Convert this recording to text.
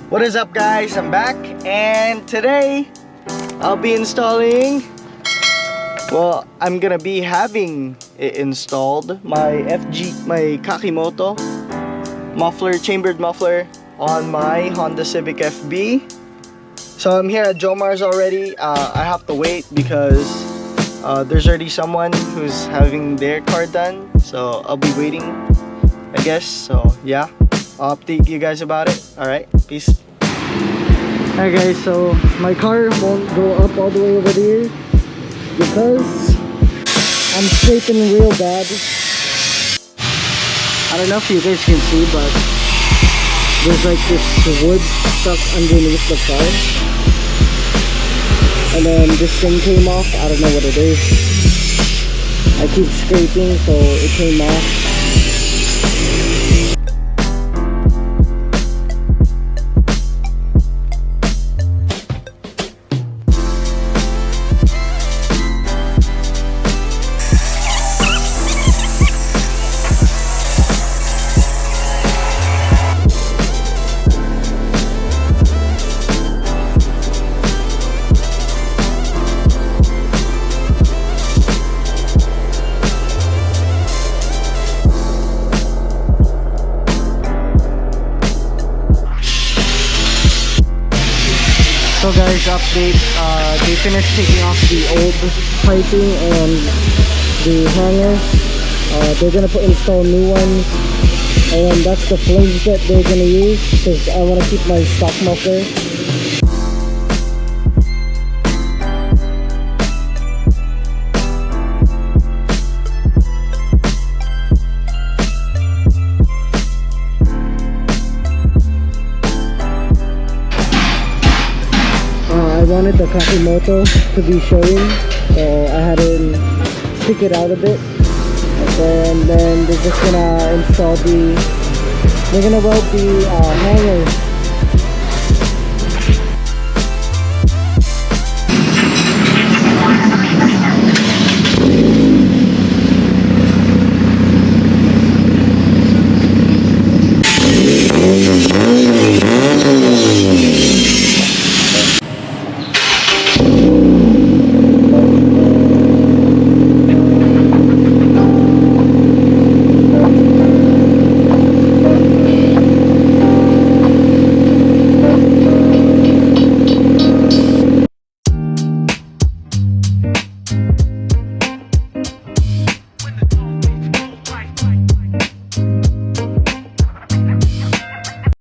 What is up, guys? I'm back, and today I'll be installing, well, I'm gonna be having it installed, my Kakimoto muffler, chambered muffler on my Honda Civic FB. So I'm here at Jomar's already. I have to wait because there's already someone who's having their car done, so I'll be waiting, I guess. So yeah, I'll update you guys about it. Alright, peace. Alright guys, so my car won't go up all the way over there because I'm scraping real bad. I don't know if you guys can see, but there's like this wood stuck underneath the car, and then this thing came off. I don't know what it is. I keep scraping, so it came off. So guys, update, they finished taking off the old piping and the hanger. They're gonna install new ones, and that's the flange that they're gonna use because I want to keep my stock muffler. I wanted the Kakimoto to be showing, so I had to stick it out a bit, and then they're just gonna install they're gonna weld the hanger